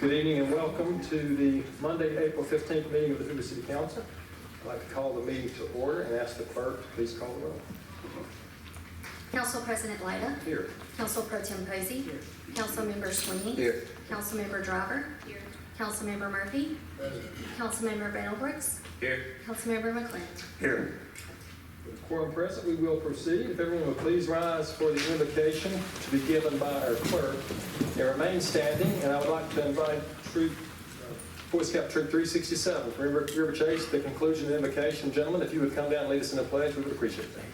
Good evening and welcome to the Monday, April 15th meeting of the Hoover City Council. I'd like to call the meeting to order and ask the clerk to please call the roll. Council President Lyda. Here. Council Pro-Tem Posey. Here. Councilmember Swiney. Here. Councilmember Driver. Here. Councilmember Murphy. Present. Councilmember Middlebrooks. Here. Councilmember McClinton. Here. With quorum present, we will proceed. If everyone will please rise for the invocation to be given by our clerk and remain standing. And I would like to invite Boy Scout Troop 367 from Riverchase at the conclusion of the invocation. Gentlemen, if you would come down and lead us in a pledge, we would appreciate that.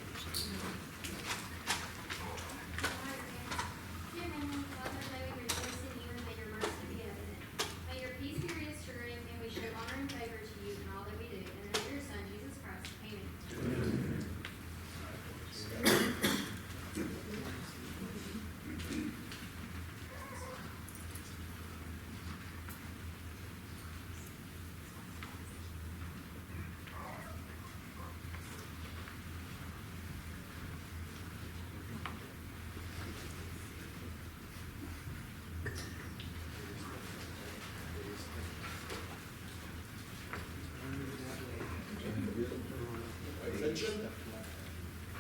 Attention.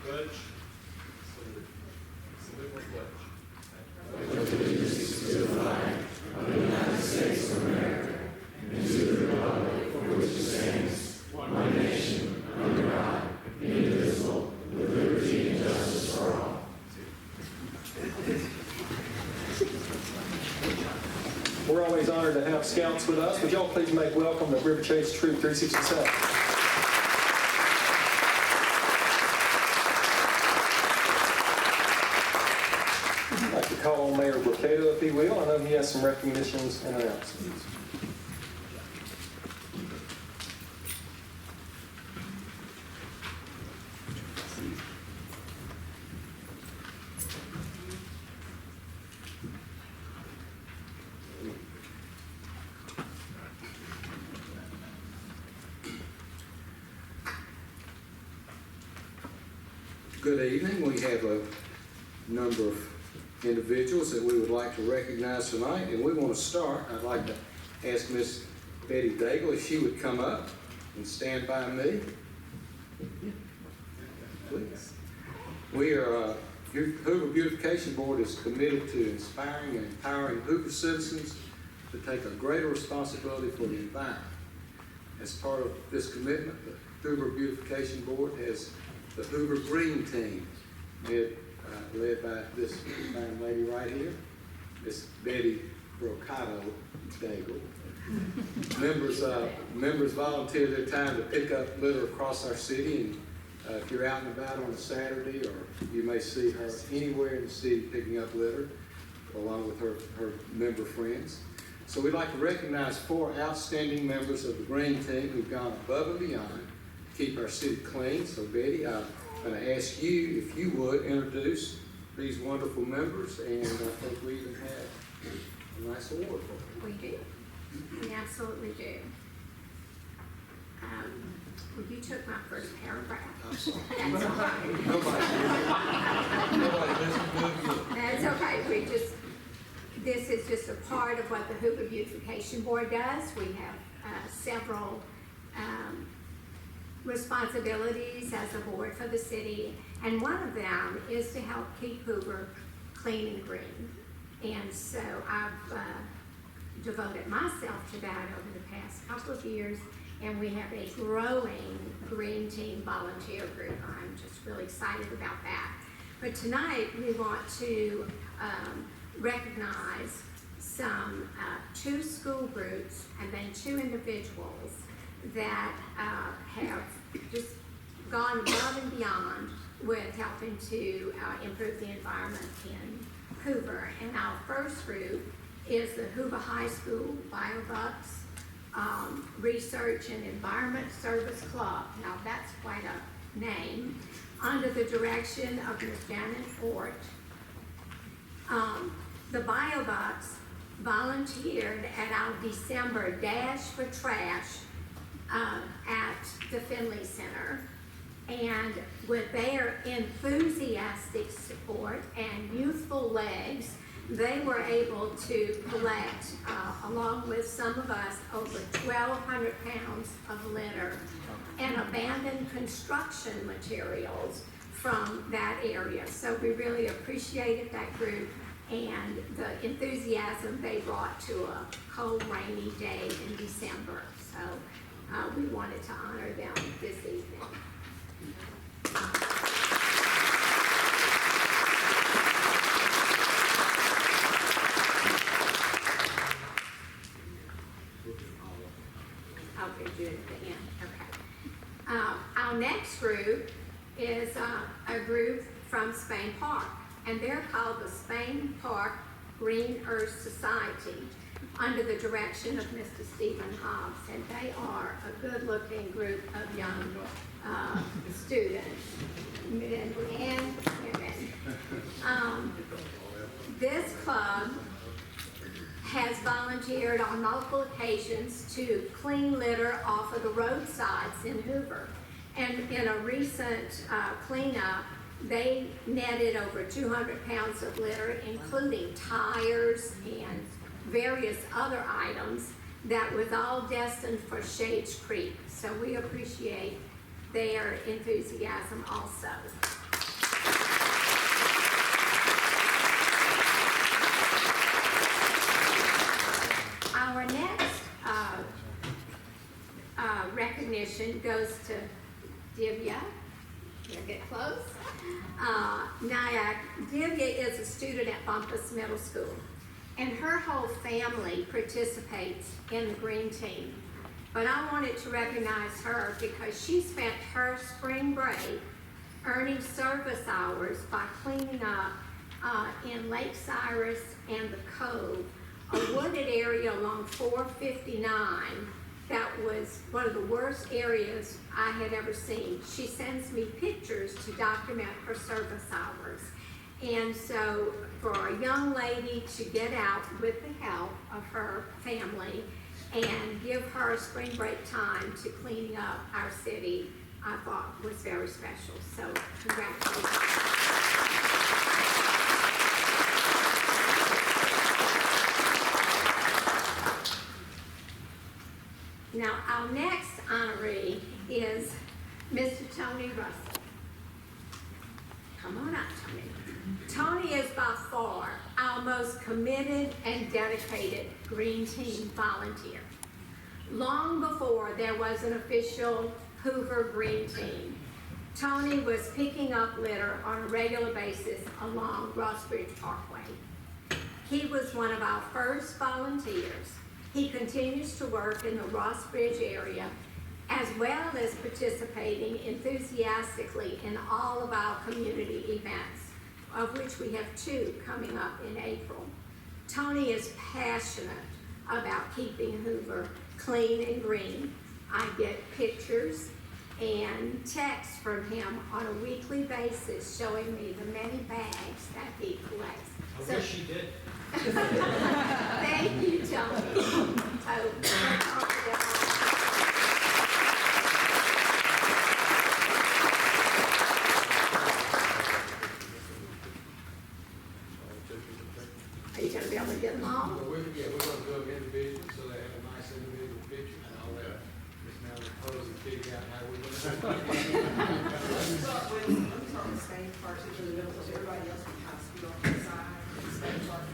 Pledge. Salute for pledge. Allegiance to the flag of the United States of America and to the republic for which it stands, one nation, under God, indivisible, with liberty and justice for all. We're always honored to have scouts with us. Would y'all please make welcome to Riverchase Troop 367. I'd like to call on Mayor Brocato, if he will. I know he has some recognitions and announcements. Good evening. We have a number of individuals that we would like to recognize tonight, and we want to start. I'd like to ask Miss Betty Daigle if she would come up and stand by me. Please. We are, Hoover Beautification Board is committed to inspiring and empowering Hoover citizens to take a greater responsibility for the environment. As part of this commitment, the Hoover Beautification Board has the Hoover Green Team, led by this fine lady right here, Miss Betty Brocato Daigle. Members volunteer their time to pick up litter across our city, and if you're out and about on a Saturday, or you may see her anywhere in the city picking up litter, along with her member friends. So we'd like to recognize 4 outstanding members of the Green Team who've gone above and beyond to keep our city clean. So Betty, I'm going to ask you if you would introduce these wonderful members, and I think we even have a nice award for them. We do. We absolutely do. Well, you took my first paragraph. I'm sorry. That's all right. Nobody listened. That's okay. This is just a part of what the Hoover Beautification Board does. We have several responsibilities as a board for the city, and one of them is to help keep Hoover clean and green. And so I've devoted myself to that over the past couple of years, and we have a growing Green Team volunteer group. I'm just really excited about that. But tonight we want to recognize some 2 school groups and then 2 individuals that have just gone above and beyond with helping to improve the environment in Hoover. And our first group is the Hoover High School Biobucs Research and Environment Service Club. Now that's quite a name. Under the direction of Ms. Janet Fort, the Biobucs volunteered at our December Dash for Trash at the Finley Center, and with their enthusiastic support and youthful legs, they were able to collect, along with some of us, over 1,200 pounds of litter and abandoned construction materials from that area. So we really appreciated that group and the enthusiasm they brought to a cold, rainy day in December. So we wanted to honor them this evening. Okay, do it at the end. Okay. Our next group is a group from Spain Park, and they're called the Spain Park Green Earth Society under the direction of Mr. Stephen Hobbs, and they are a good-looking group of young students, men and women. This club has volunteered on multiple occasions to clean litter off of the roadsides in Hoover. And in a recent cleanup, they netted over 200 pounds of litter, including tires and various other items that was all destined for Shades Creek. So we appreciate their enthusiasm also. Our next recognition goes to Divya. You'll get close. Nayak. Divya is a student at Bumpus Middle School, and her whole family participates in the green team. But I wanted to recognize her because she spent her spring break earning service hours by cleaning up in Lake Cyrus and the Cove, a wooded area along 459 that was one of the worst areas I had ever seen. She sends me pictures to document her service hours. And so for a young lady to get out with the help of her family and give her spring break time to cleaning up our city, I thought was very special. So congratulations. Now, our next honoree is Mr. Tony Russell. Come on up, Tony. Tony is by far our most committed and dedicated Green Team volunteer. Long before there was an official Hoover Green Team, Tony was picking up litter on a regular basis along Rossbridge Parkway. He was one of our first volunteers. He continues to work in the Rossbridge area, as well as participating enthusiastically in all of our community events, of which we have 2 coming up in April. Tony is passionate about keeping Hoover clean and green. I get pictures and texts from him on a weekly basis showing me the many bags that he collects. I wish you did. Thank you, Tony. Are you going to be able to get them all? Well, we're going to do them individually, so they have a nice individual picture, and I'll let Ms. Melanie Posey figure out how we're going to do it. Let me start with Spain Park, in the middle, so everybody else can kind of scoot off to the side. Spain Park.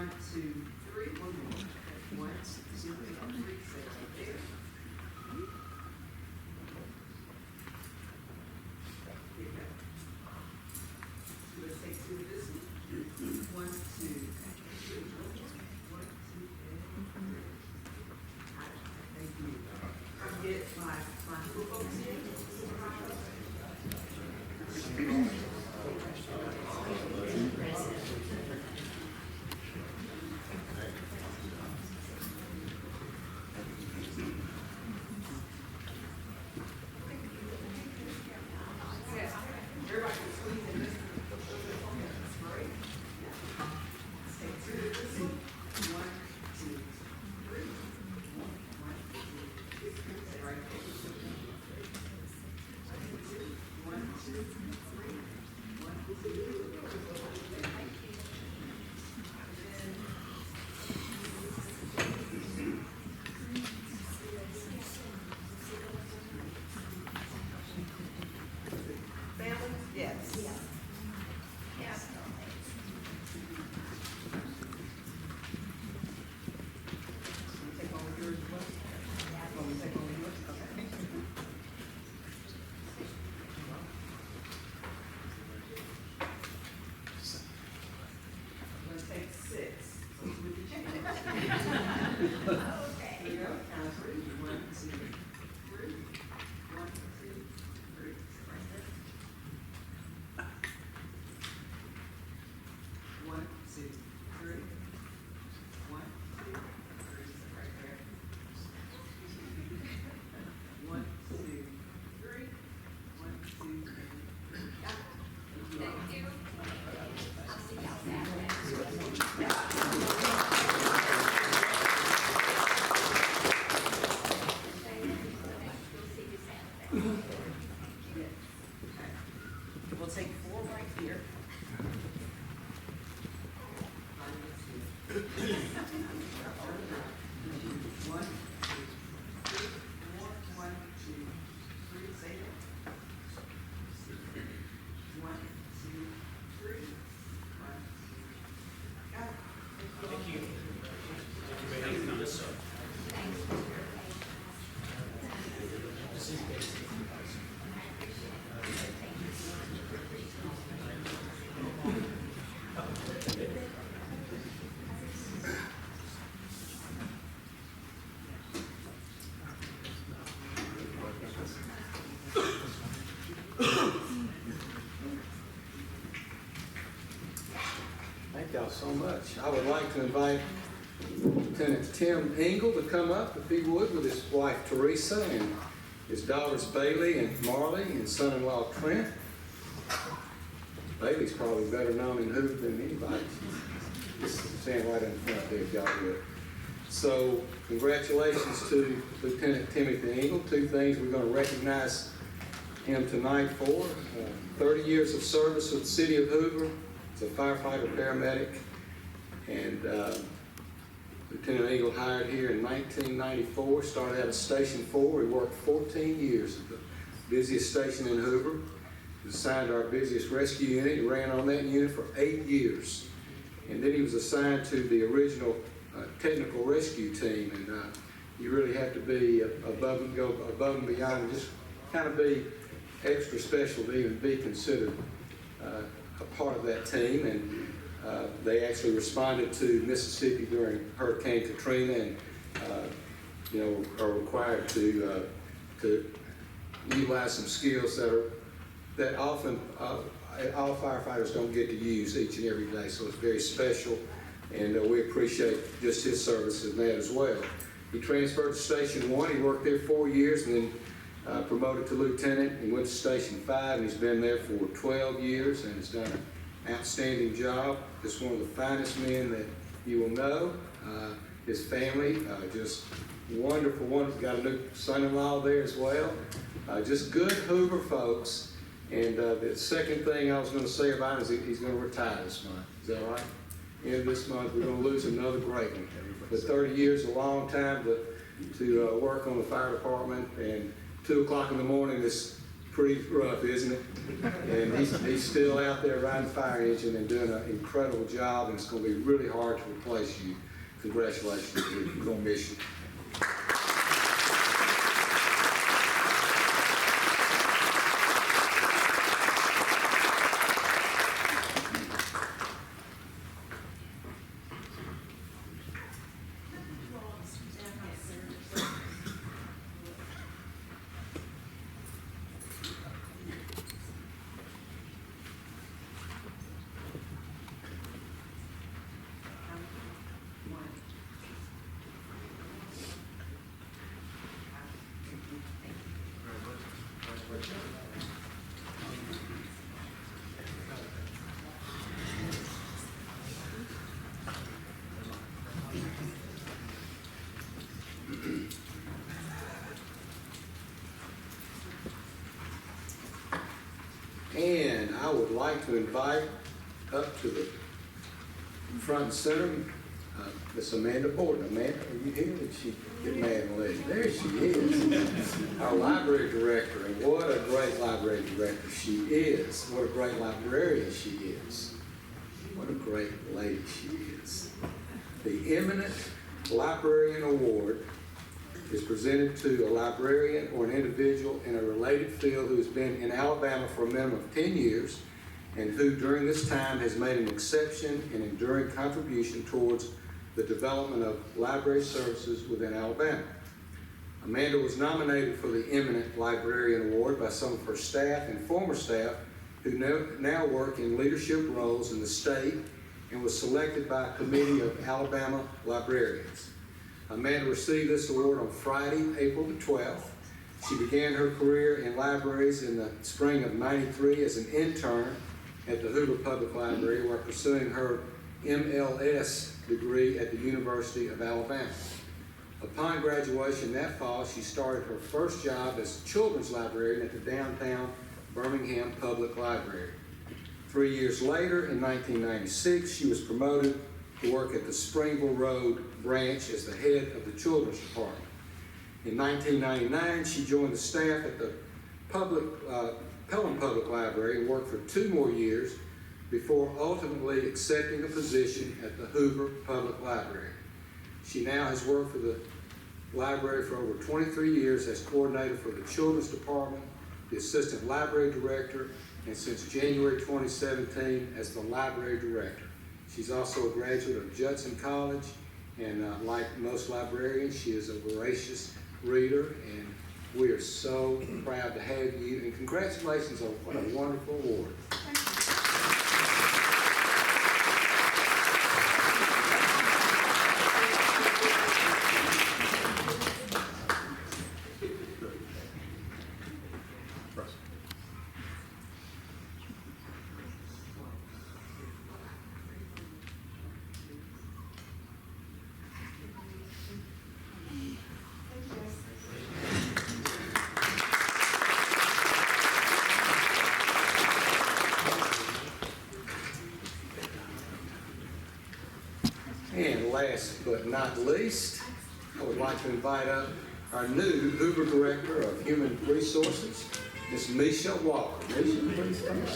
1, 2, 3, one more. 1, 2, 3, stay right there. Here we go. Let's take two of this one. 1, 2, 3. 1, 2, and 3. Thank you. I'll get my little folks here. Everybody can squeeze in this one. That's great. Let's take two of this one. 1, 2, 3. 1, 2, 3. Stay right there. 1, 2, 3. 1, 2, 3. Family? Yes. Yes. Take over yours as well? Want me to take over yours? Okay. Let's take 6. So it's with the change. Okay. Here you go. Count 3. 1, 2, 3. 1, 2, 3. Right there. 1, 2, 3. 1, 2, 3. Right there. 1, 2, 3. 1, 2, 3. Got it. Thank you. I'll see y'all Saturday. We'll take 4 right here. 1, 2, 3, 4, 1, 2, 3, say that. 1, 2, 3, 1, 2. Got it. Thank you. Thank y'all so much. I would like to invite Lieutenant Tim Ingle to come up, if he would, with his wife Teresa and his daughters Bailey and Marley and son-in-law Trent. Bailey's probably better known in Hoover than anybody. Just stand right in front there if y'all would. So congratulations to Lieutenant Timothy Ingle. 2 things we're going to recognize him tonight for. 30 years of service with the city of Hoover. He's a firefighter, paramedic, and Lieutenant Ingle hired here in 1994, started out at Station 4. He worked 14 years at the busiest station in Hoover. He was assigned to our busiest rescue unit. He ran on that unit for 8 years. And then he was assigned to the original technical rescue team. And you really have to be above and beyond, and just kind of be extra special to even be considered a part of that team. And they actually responded to Mississippi during Hurricane Katrina, and are required to utilize some skills that often all firefighters don't get to use each and every day. So it's very special, and we appreciate just his service in that as well. He transferred to Station 1. He worked there 4 years, and then promoted to lieutenant. He went to Station 5, and he's been there for 12 years, and has done an outstanding job. Just one of the finest men that you will know. His family, just wonderful. He's got a new son-in-law there as well. Just good Hoover folks. And the second thing I was going to say about him is he's going to retire this month. Is that right? End of this month, we're going to lose another great one. But 30 years is a long time to work on the fire department. And 2 o'clock in the morning, this pretty rough, isn't it? And he's still out there riding the fire engine and doing an incredible job, and it's going to be really hard to replace you. Congratulations, we're going to miss you. And I would like to invite up to the front and center, Miss Amanda Borden. Amanda, are you here? Did she get mad and leave? There she is, our library director. And what a great library director she is. What a great librarian she is. What a great lady she is. The Imminent Librarian Award is presented to a librarian or an individual in a related field who has been in Alabama for a minimum of 10 years and who during this time has made an exception and enduring contribution towards the development of library services within Alabama. Amanda was nominated for the Imminent Librarian Award by some of her staff and former staff who now work in leadership roles in the state and was selected by a committee of Alabama librarians. Amanda received this award on Friday, April the 12th. She began her career in libraries in the spring of '93 as an intern at the Hoover Public Library while pursuing her MLS degree at the University of Alabama. Upon graduation that fall, she started her first job as a children's librarian at the downtown Birmingham Public Library. 3 years later, in 1996, she was promoted to work at the Springville Road branch as the head of the children's department. In 1999, she joined the staff at the Pelham Public Library and worked for 2 more years before ultimately accepting a position at the Hoover Public Library. She now has worked for the library for over 23 years as coordinator for the children's department, the assistant library director, and since January 2017 as the library director. She's also a graduate of Judson College, and like most librarians, she is a voracious reader, and we are so proud to have you, and congratulations on what a wonderful award. And last but not least, I would like to invite up our new Hoover Director of Human Resources, Ms. Mesha Walker. Mesha, please come up.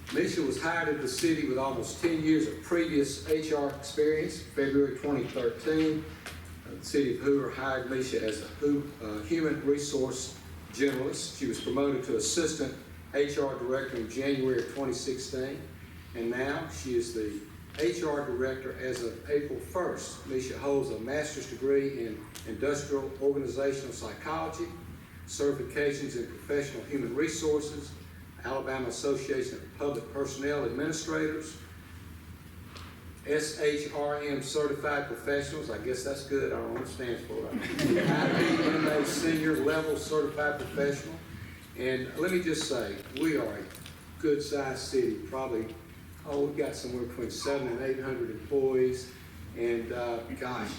Mesha was hired at the city with almost 10 years of previous HR experience. February 2013, the city of Hoover hired Mesha as a human resource generalist. She was promoted to assistant HR director in January of 2016, and now she is the HR director as of April 1st. Mesha holds a master's degree in industrial organizational psychology, certifications in professional human resources, Alabama Association of Public Personnel Administrators, SHRM Certified Professionals, I guess that's good, I don't know what it stands for. IBMA Senior Level Certified Professional. And let me just say, we are a good-sized city, probably, we've got somewhere between 700 and 800 employees, and gosh,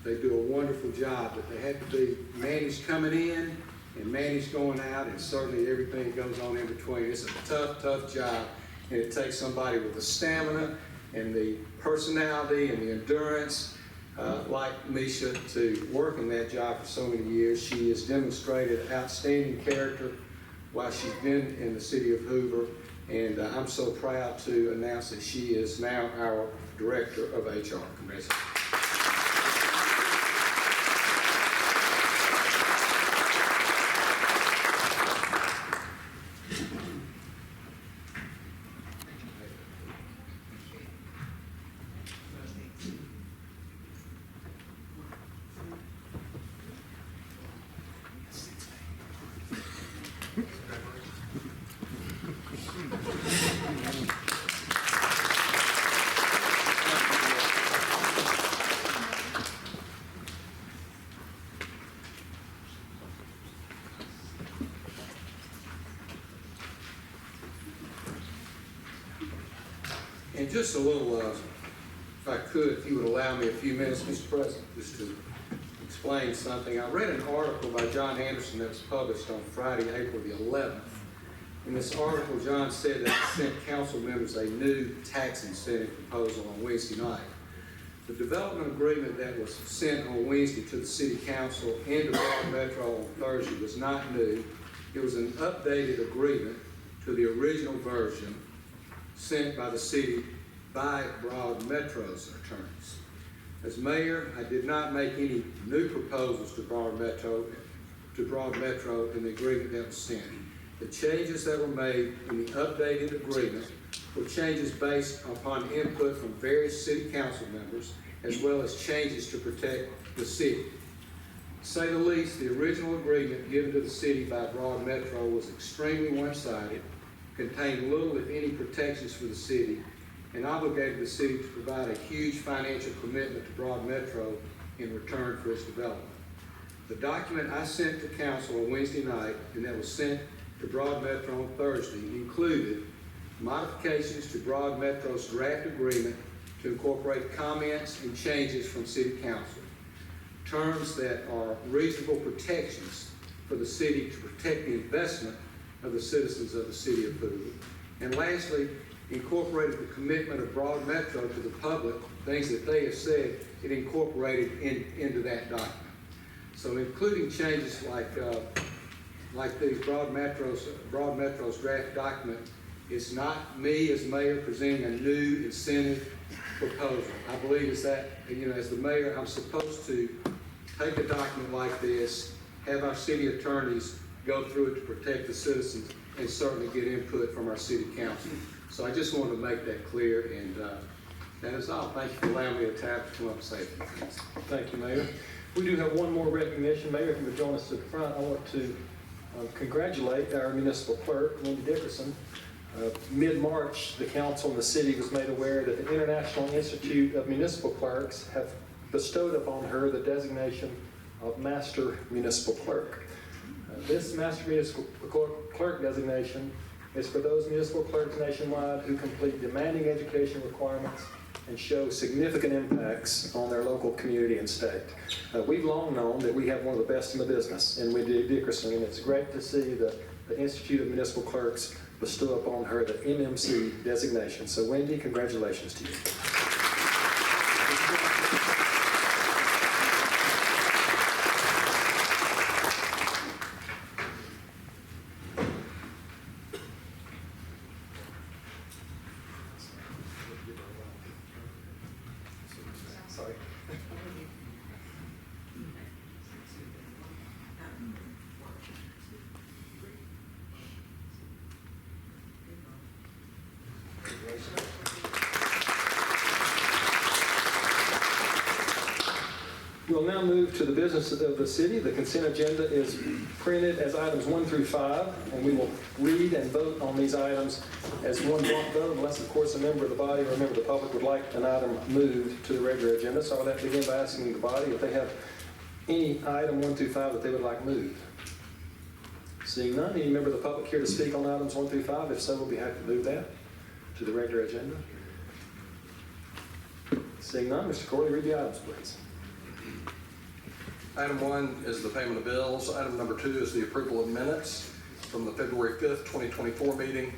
they do a wonderful job, but they have to be managed coming in and managed going out, and certainly everything that goes on in between. It's a tough, tough job, and it takes somebody with the stamina and the personality and the endurance, like Mesha, to work in that job for so many years. She has demonstrated outstanding character while she's been in the city of Hoover, and I'm so proud to announce that she is now our Director of HR. Congratulations. And just a little, if I could, if you would allow me a few minutes, Mr. President, just to explain something. I read an article by John Anderson that was published on Friday, April the 11th. In this article, John said that he sent council members a new tax incentive proposal on Wednesday night. The development agreement that was sent on Wednesday to the City Council and to Broad Metro on Thursday was not new. It was an updated agreement to the original version sent by the city by Broad Metro's attorneys. As mayor, I did not make any new proposals to Broad Metro in the agreement that was sent. The changes that were made in the updated agreement were changes based upon input from various city council members, as well as changes to protect the city. To say the least, the original agreement given to the city by Broad Metro was extremely one-sided, contained little, if any, protections for the city, and obligated the city to provide a huge financial commitment to Broad Metro in return for its development. The document I sent to council on Wednesday night and that was sent to Broad Metro on Thursday included modifications to Broad Metro's draft agreement to incorporate comments and changes from City Council, terms that are reasonable protections for the city to protect the investment of the citizens of the city of Hoover. And lastly, incorporated the commitment of Broad Metro to the public, things that they have said, it incorporated into that document. So including changes like these Broad Metro's draft document, it's not me as mayor presenting a new incentive proposal. I believe as the mayor, I'm supposed to take a document like this, have our city attorneys go through it to protect the citizens, and certainly get input from our city council. So I just wanted to make that clear, and that is all. Thank you for allowing me a time to come up and say a few things. Thank you, Mayor. We do have one more recognition. Mayor, if you would join us to the front, I want to congratulate our municipal clerk, Wendy Dickerson. Mid-March, the council and the city was made aware that the International Institute of Municipal Clerks have bestowed upon her the designation of Master Municipal Clerk. This Master Municipal Clerk designation is for those municipal clerks nationwide who complete demanding education requirements and show significant impacts on their local community and state. We've long known that we have one of the best in the business in Wendy Dickerson, and it's great to see the Institute of Municipal Clerks bestow upon her the MMC designation. So Wendy, congratulations to you. Sorry. We'll now move to the business of the city. The consent agenda is printed as items 1 through 5, and we will read and vote on these items as one block vote, unless, of course, a member of the body or a member of the public would like an item moved to the regular agenda. So I'll have to begin by asking the body if they have any item 1 through 5 that they would like moved. Seeing none, any member of the public here to speak on items 1 through 5? If so, we'll be happy to move that to the regular agenda. Seeing none, Mr. Corley, read the items, please. Item 1 is the payment of bills. Item number 2 is the approval of minutes from the February 5th, 2024 meeting.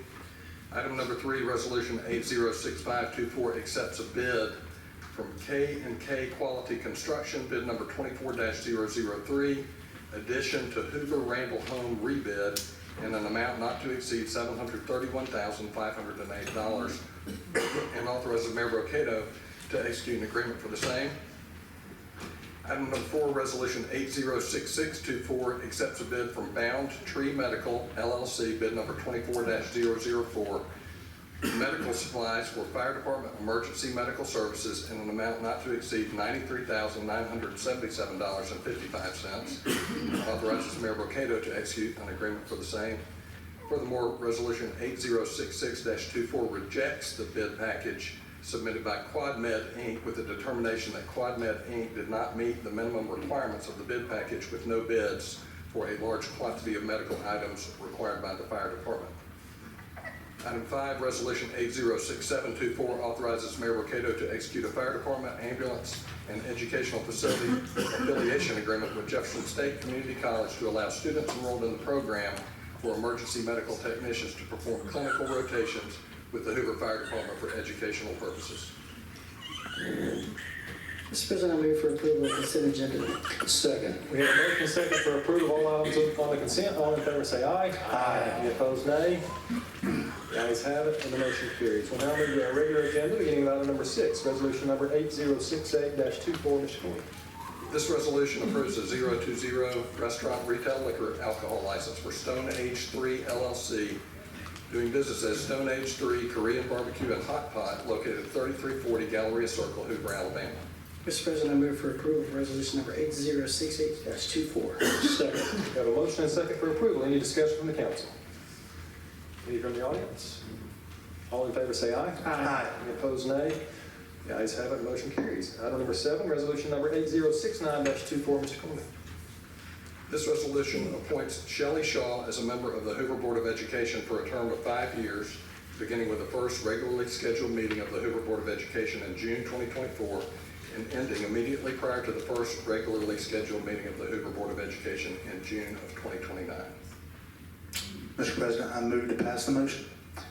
Item number 3, Resolution 806524 accepts a bid from K&K Quality Construction, bid number 24-003, addition to Hoover Randall Home rebid in an amount not to exceed $731,508, and authorizes Mayor Brocato to execute an agreement for the same. Item number 4, Resolution 806624 accepts a bid from Bound Tree Medical LLC, bid number 24-004, medical supplies for Fire Department emergency medical services in an amount not to exceed $93,977.55. Authorizes Mayor Brocato to execute an agreement for the same. Furthermore, Resolution 8066-24 rejects the bid package submitted by QuadMed Inc. with the determination that QuadMed Inc. did not meet the minimum requirements of the bid package with no bids for a large quantity of medical items required by the Fire Department. Item 5, Resolution 806724 authorizes Mayor Brocato to execute a Fire Department, ambulance, and educational facility affiliation agreement with Jefferson State Community College to allow students enrolled in the program for emergency medical technicians to perform clinical rotations with the Hoover Fire Department for educational purposes. Mr. President, I move for approval of the consent agenda. Second. We have a motion and second for approval of all items on the consent. All in favor say aye. Aye. Any opposed, nay. The ayes have it, and the motion carries. We'll now move to our regular agenda, beginning with item number 6, resolution number 8068-24, Mr. Swiney. This resolution approves a 020 restaurant retail liquor alcohol license for Stone Age 3 LLC, doing business as Stone Age 3 Korean Barbecue and Hot Pot, located at 3340 Galleria Circle, Hoover, Alabama. Mr. President, I move for approval of resolution number 8068-24. Second. We have a motion and second for approval. Any discussion from the council? Any from the audience? All in favor say aye. Aye. Any opposed, nay. The ayes have it, the motion carries. Item number 7, resolution number 8069-24, Mr. Coleman. This resolution appoints Shelley Shaw as a member of the Hoover Board of Education for a term of 5 years, beginning with the first regularly scheduled meeting of the Hoover Board of Education in June 2024 and ending immediately prior to the first regularly scheduled meeting of the Hoover Board of Education in June of 2029. Mr. President, I move to pass the motion.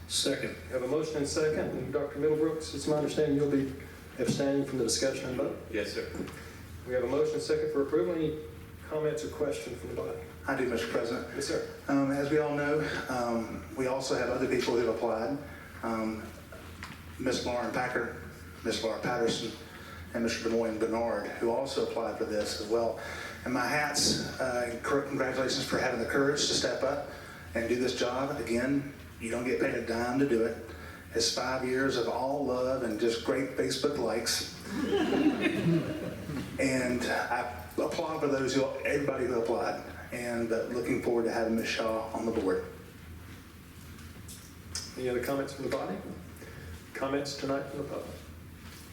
Second. We have a motion and second. And Dr. Middlebrooks, it's my understanding you'll be abstaining from the discussion and vote. Yes, sir. We have a motion and second for approval. Any comments or questions from the body? I do, Mr. President. Yes, sir. As we all know, we also have other people who have applied. Ms. Lauren Packer, Ms. Laura Patterson, and Mr. Des Moines Bernard, who also applied for this as well. And my hats, congratulations for having the courage to step up and do this job. Again, you don't get paid a dime to do it. It's 5 years of all love and just great Facebook likes. And I applaud for everybody who applied, and looking forward to having Ms. Shaw on the board. Any other comments from the body? Comments tonight from the public?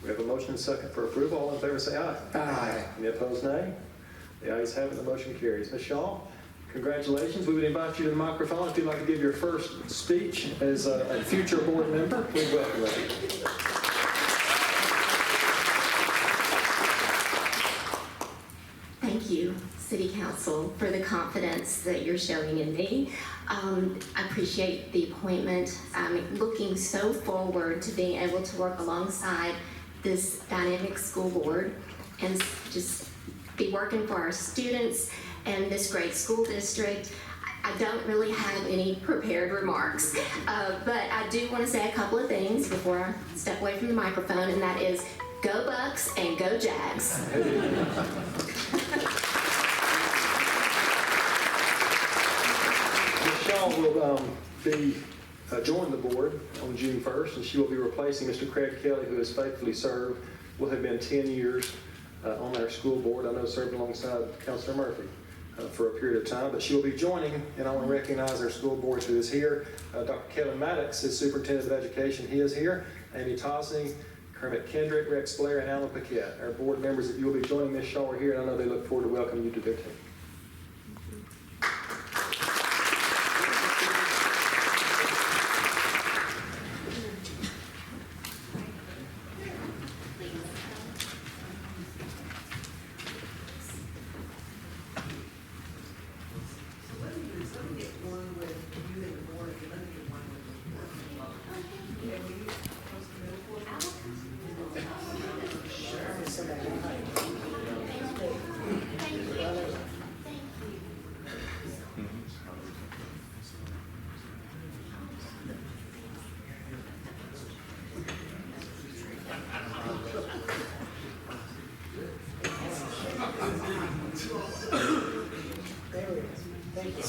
We have a motion and second for approval. All in favor say aye. Aye. Any opposed, nay? The ayes have it, the motion carries. Ms. Shaw, congratulations. We would invite you to the microphone if you'd like to give your first speech as a future board member. We welcome you. Thank you, City Council, for the confidence that you're showing in me. I appreciate the appointment. I'm looking so forward to being able to work alongside this dynamic school board and just be working for our students and this great school district. I don't really have any prepared remarks, but I do want to say a couple of things before I step away from the microphone, and that is, go Bucks and go Jags. Ms. Shaw will join the board on June 1st, and she will be replacing Mr. Craig Kelly, who has faithfully served, will have been 10 years on our school board. I know served alongside Councilor Murphy for a period of time, but she will be joining, and I want to recognize our school board who is here. Dr. Kevin Maddox is Superintendent of Education. He is here. Amy Tosney, Kermit Kendrick, Rex Blair, and Alan Paquette. Our board members that you will be joining Ms. Shaw are here, and I know they look forward to welcoming you to their team. So let me get one with you and the board, and let me get one with the board. There we go. Thank you.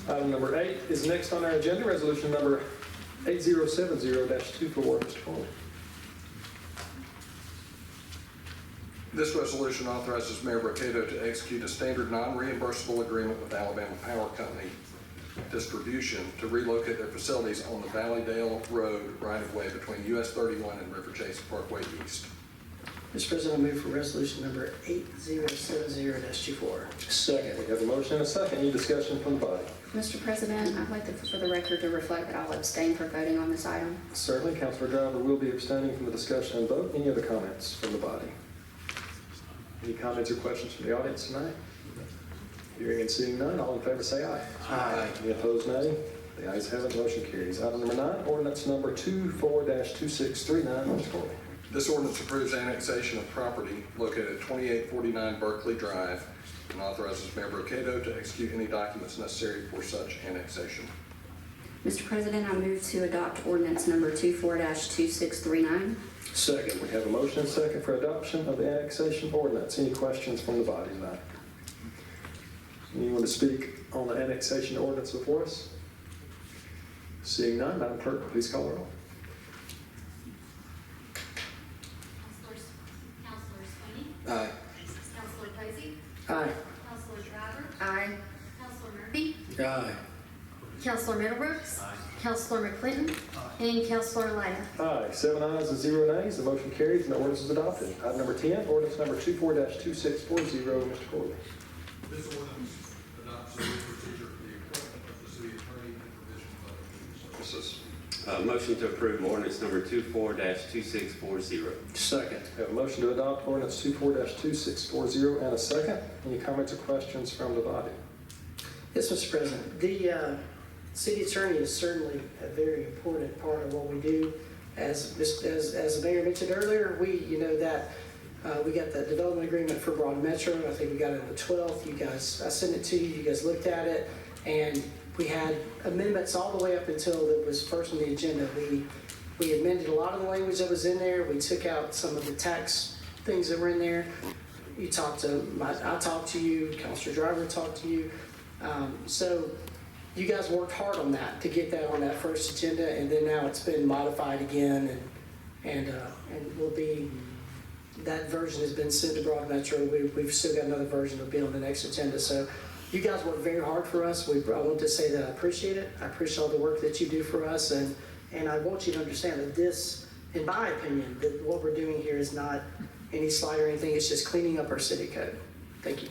Item number 8 is next on our agenda, resolution number 8070-24. Mr. Corley. This resolution authorizes Mayor Brocato to execute a standard non-reimbursable agreement with Alabama Power Company Distribution to relocate their facilities on the Valleydale Road right-of-way between US 31 and Riverchase Parkway East. Mr. President, I move for resolution number 8070-24. Second. We have a motion and a second. Any discussion from the body? Mr. President, I'd like for the record to reflect that I'll abstain from voting on this item. Certainly, Councilor Driver will be abstaining from the discussion and vote. Any other comments from the body? Any comments or questions from the audience tonight? Hearing and seeing none, all in favor say aye. Aye. Any opposed, nay? The ayes have it, motion carries. Item number 9, ordinance number 24-2639. Mr. Corley. This ordinance approves annexation of property located at 2849 Berkeley Drive and authorizes Mayor Brocato to execute any documents necessary for such annexation. Mr. President, I move to adopt ordinance number 24-2639. Second. We have a motion and second for adoption of the annexation ordinance. Any questions from the body tonight? Anyone to speak on the annexation ordinance before us? Seeing none, Madam Clerk, please call the roll. Councilor Swiney? Aye. Councilor Posey? Aye. Councilor Driver? Aye. Councilor Murphy? Aye. Councilor Middlebrooks? Councilor McClinton? And Councilor Lyda. Aye. 7 ayes and 0 nays. The motion carries and the ordinance is adopted. Item number 10, ordinance number 24-2640. Mr. Corley. This ordinance adopts a new procedure for the appointment of the city attorney and provision of other services. Motion to approve ordinance number 24-2640. Second. We have a motion to adopt ordinance 24-2640 and a second. Any comments or questions from the body? Yes, Mr. President. The city attorney is certainly a very important part of what we do. As the mayor mentioned earlier, we got the development agreement for Borden Metro. I think we got it on the 12th. I sent it to you. You guys looked at it, and we had amendments all the way up until it was first on the agenda. We amended a lot of the language that was in there. We took out some of the tax things that were in there. I talked to you. Councilor Driver talked to you. So you guys worked hard on that to get that on that first agenda, and then now it's been modified again, and will be. That version has been sent to Broad Metro. We've still got another version that'll be on the next agenda. So you guys work very hard for us. I want to say that I appreciate it. I appreciate all the work that you do for us. And I want you to understand that this, in my opinion, that what we're doing here is not any slight or anything. It's just cleaning up our city code. Thank you.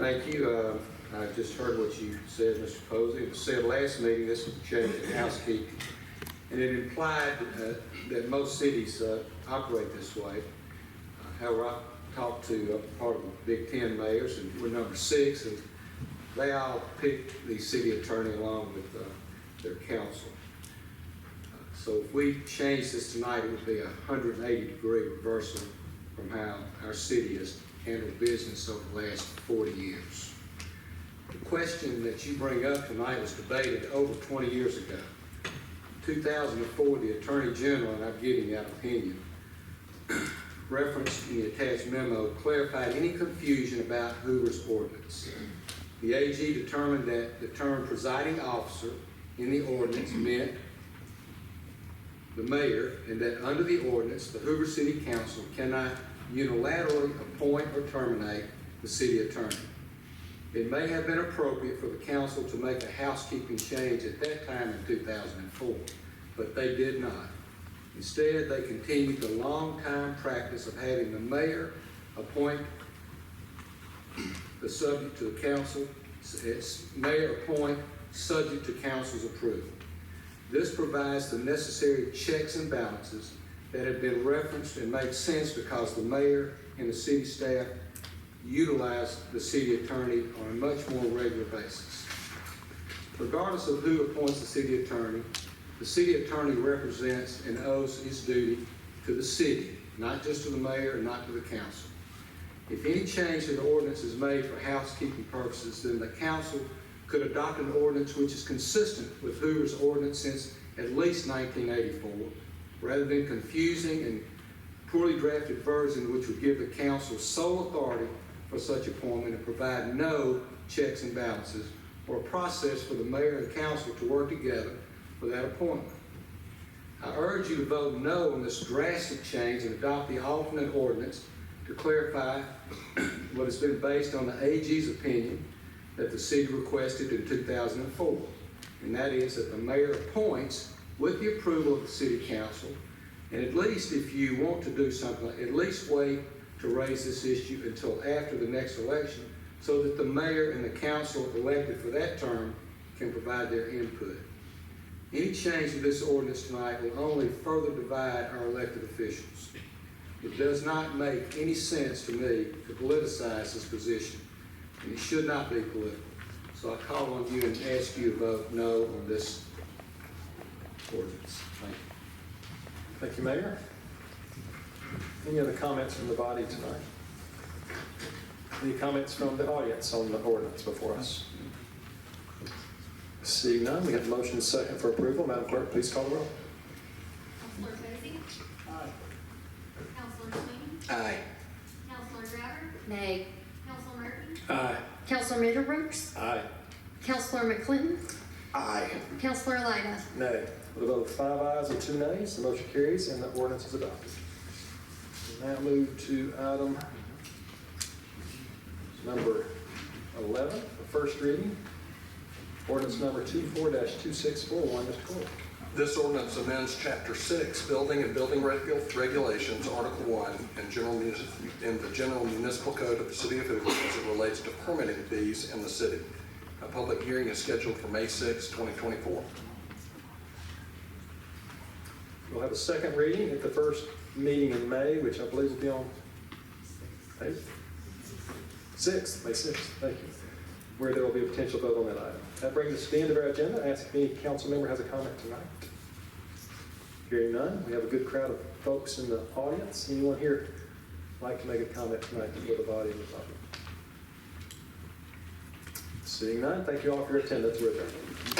Thank you. I just heard what you said, Mr. Posey. It was said last meeting, this was a change in housekeeping. And it implied that most cities operate this way. However, I talked to part of the Big Ten mayors, and we're number 6, and they all picked the city attorney along with their council. So if we change this tonight, it would be a 180-degree reversal from how our city has handled business over the last 40 years. The question that you bring up tonight was debated over 20 years ago. In 2004, the Attorney General, and I'm giving that opinion, referenced in the attached memo, clarified any confusion about Hoover's ordinance. The AG determined that the term presiding officer in the ordinance meant the mayor, and that under the ordinance, the Hoover City Council cannot unilaterally appoint or terminate the city attorney. It may have been appropriate for the council to make a housekeeping change at that time in 2004, but they did not. Instead, they continued the long-time practice of having the mayor appoint the subject to the council, mayor appoint subject to council's approval. This provides the necessary checks and balances that have been referenced and make sense because the mayor and the city staff utilize the city attorney on a much more regular basis. Regardless of who appoints the city attorney represents and owes his duty to the city, not just to the mayor and not to the council. If any change to the ordinance is made for housekeeping purposes, then the council could adopt an ordinance which is consistent with Hoover's ordinance since at least 1984, rather than confusing and poorly drafted version which would give the council sole authority for such appointment and provide no checks and balances or a process for the mayor and council to work together for that appointment. I urge you to vote no on this drastic change and adopt the alternate ordinance to clarify what has been based on the AG's opinion that the city requested in 2004, and that is that the mayor appoints with the approval of the city council, and at least if you want to do something, at least wait to raise this issue until after the next election so that the mayor and the council elected for that term can provide their input. Any change to this ordinance tonight will only further divide our elected officials. It does not make any sense to me to politicize this position, and it should not be political. So I call on you and ask you to vote no on this ordinance. Thank you. Thank you, Mayor. Any other comments from the body tonight? Any comments from the audience on the ordinance before us? Seeing none, we have a motion and second for approval. Madam Clerk, please call the roll. Councilor Posey? Aye. Councilor Swiney? Aye. Councilor Driver? Nay. Councilor Murphy? Aye. Councilor Middlebrooks? Aye. Councilor McClinton? Aye. Councilor Lyda? Nay. With a vote of 5 ayes and 2 nays, the motion carries and the ordinance is adopted. We now move to item number 11, the first reading. Ordinance number 24-2641, Mr. Clerk. This ordinance amends Chapter 6, Building and Building Regulations, Article 1, in the General Municipal Code of the City of Hoover as it relates to permitting fees in the city. A public hearing is scheduled for May 6, 2024. We'll have a second reading at the first meeting in May, which I believe will be on May 6th, thank you, where there will be a potential vote on that item. That brings us to the end of our agenda. I ask if any council member has a comment tonight. Hearing none, we have a good crowd of folks in the audience. Anyone here like to make a comment tonight before the body and the public? Seeing none, thank you all for your attendance. We're adjourned.